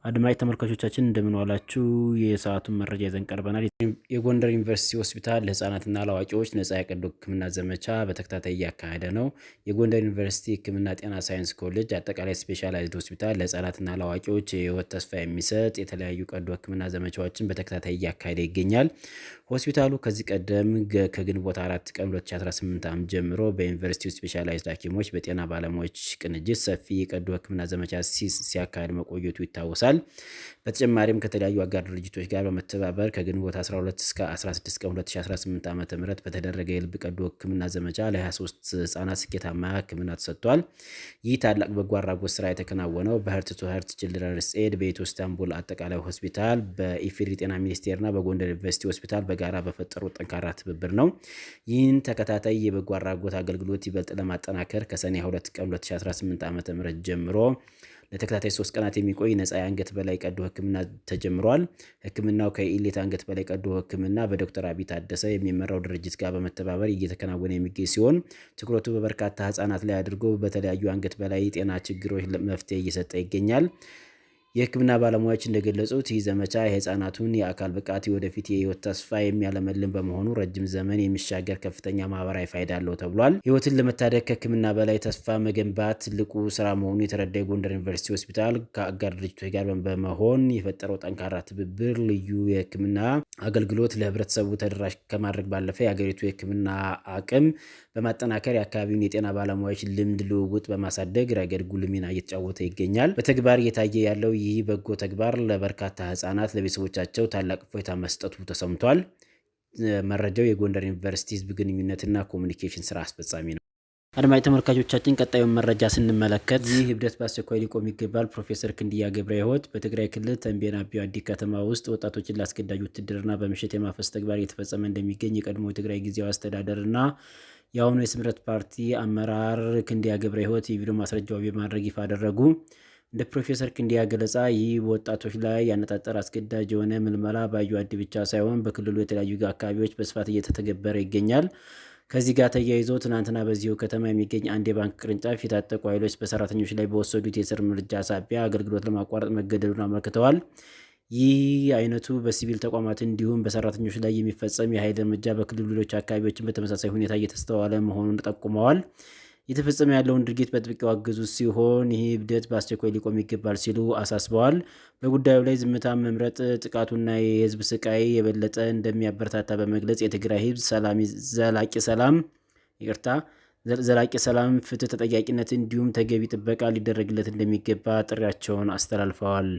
አድማጭ ተመልካቾቻችን እንደምን ዋላችሁ። የሰዓቱን መረጃ ይዘን ቀርበናል። የጎንደር ዩኒቨርሲቲ ሆስፒታል ለህፃናትና ለአዋቂዎች ነፃ የቀዶ ሕክምና ዘመቻ በተከታታይ እያካሄደ ነው። የጎንደር ዩኒቨርሲቲ ሕክምና ጤና ሳይንስ ኮሌጅ አጠቃላይ ስፔሻላይዝድ ሆስፒታል ለህፃናትና ለአዋቂዎች የህይወት ተስፋ የሚሰጥ የተለያዩ ቀዶ ሕክምና ዘመቻዎችን በተከታታይ እያካሄደ ይገኛል። ሆስፒታሉ ከዚህ ቀደም ከግንቦት 4 ቀን 2018 ዓ.ም ጀምሮ በዩኒቨርሲቲው ስፔሻላይዝድ ሐኪሞች በጤና ባለሙያዎች ቅንጅት ሰፊ የቀዶ ሕክምና ዘመቻ ሲያካሄድ መቆየቱ ይታወሳል። በተጨማሪም ከተለያዩ አጋር ድርጅቶች ጋር በመተባበር ከግንቦት 12 እስከ 16 ቀን 2018 ዓ.ም በተደረገ የልብ ቀዶ ሕክምና ዘመቻ ለ23 ህጻናት ስኬታማ ሕክምና ተሰጥቷል። ይህ ታላቅ በጎ አድራጎት ስራ የተከናወነው በሄርት ቱ ሄርት ችልድረንስ ኤድ በኢትዮ ኢስታንቡል አጠቃላይ ሆስፒታል በኢፌዴሪ ጤና ሚኒስቴርና በጎንደር ዩኒቨርሲቲ ሆስፒታል በጋራ በፈጠሩት ጠንካራ ትብብር ነው። ይህን ተከታታይ የበጎ አድራጎት አገልግሎት ይበልጥ ለማጠናከር ከሰኔ 2 ቀን 2018 ዓ.ም ጀምሮ ለተከታታይ 3 ቀናት የሚቆይ ነፃ የአንገት በላይ ቀዶ ሕክምና ተጀምሯል። ሕክምናው ከኢሊት አንገት በላይ ቀዶ ሕክምና በዶክተር አብይ ታደሰ የሚመራው ድርጅት ጋር በመተባበር እየተከናወነ የሚገኝ ሲሆን ትኩረቱ በበርካታ ህጻናት ላይ አድርጎ በተለያዩ አንገት በላይ ጤና ችግሮች መፍትሄ እየሰጠ ይገኛል። የህክምና ባለሙያዎች እንደገለጹት ይህ ዘመቻ የህፃናቱን የአካል ብቃት ወደፊት የህይወት ተስፋ የሚያለመልም በመሆኑ ረጅም ዘመን የሚሻገር ከፍተኛ ማህበራዊ ፋይዳ አለው ተብሏል። ህይወትን ለመታደግ ከህክምና በላይ ተስፋ መገንባት ትልቁ ስራ መሆኑ የተረዳ የጎንደር ዩኒቨርሲቲ ሆስፒታል ከአጋር ድርጅቶች ጋር በመሆን የፈጠረው ጠንካራ ትብብር ልዩ የህክምና አገልግሎት ለህብረተሰቡ ተደራሽ ከማድረግ ባለፈ የሀገሪቱ የህክምና አቅም በማጠናከር የአካባቢውን የጤና ባለሙያዎች ልምድ ልውውጥ በማሳደግ ረገድ ጉልህ ሚና እየተጫወተ ይገኛል። በተግባር እየታየ ያለው ይህ በጎ ተግባር ለበርካታ ህጻናት ለቤተሰቦቻቸው ታላቅ እፎይታ መስጠቱ ተሰምቷል። መረጃው የጎንደር ዩኒቨርሲቲ ህዝብ ግንኙነትና ኮሚኒኬሽን ስራ አስፈጻሚ ነው። አድማጭ ተመልካቾቻችን ቀጣዩን መረጃ ስንመለከት ይህ እብደት በአስቸኳይ ሊቆም ይገባል። ፕሮፌሰር ክንድያ ገብረሕይወት በትግራይ ክልል ተንቤን አቢ አዲ ከተማ ውስጥ ወጣቶችን ላስገዳጅ ውትድርና በምሽት የማፈስ ተግባር እየተፈጸመ እንደሚገኝ የቀድሞ የትግራይ ጊዜያዊ አስተዳደርና የአሁኑ የስምረት ፓርቲ አመራር ክንድያ ገብረሕይወት የቪዲዮ ማስረጃው በማድረግ ይፋ አደረጉ። እንደ ፕሮፌሰር ክንድያ ገለጻ ይህ በወጣቶች ላይ ያነጣጠረ አስገዳጅ የሆነ ምልመላ በአዩ አዲ ብቻ ሳይሆን በክልሉ የተለያዩ አካባቢዎች በስፋት እየተተገበረ ይገኛል። ከዚህ ጋር ተያይዞ ትናንትና በዚሁ ከተማ የሚገኝ አንድ የባንክ ቅርንጫፍ የታጠቁ ኃይሎች በሰራተኞች ላይ በወሰዱት የእስር እርምጃ ሳቢያ አገልግሎት ለማቋረጥ መገደዱን አመልክተዋል። ይህ አይነቱ በሲቪል ተቋማት እንዲሁም በሰራተኞች ላይ የሚፈጸም የኃይል እርምጃ በክልሉ ሌሎች አካባቢዎችን በተመሳሳይ ሁኔታ እየተስተዋለ መሆኑን ጠቁመዋል። እየተፈጸመ ያለውን ድርጊት በጥብቅ ያወገዙ ሲሆን ይህ እብደት በአስቸኳይ ሊቆም ይገባል ሲሉ አሳስበዋል። በጉዳዩ ላይ ዝምታ መምረጥ ጥቃቱና የህዝብ ስቃይ የበለጠ እንደሚያበረታታ በመግለጽ የትግራይ ህዝብ ዘላቂ ሰላም፣ ፍትህ፣ ተጠያቂነት እንዲሁም ተገቢ ጥበቃ ሊደረግለት እንደሚገባ ጥሪያቸውን አስተላልፈዋል።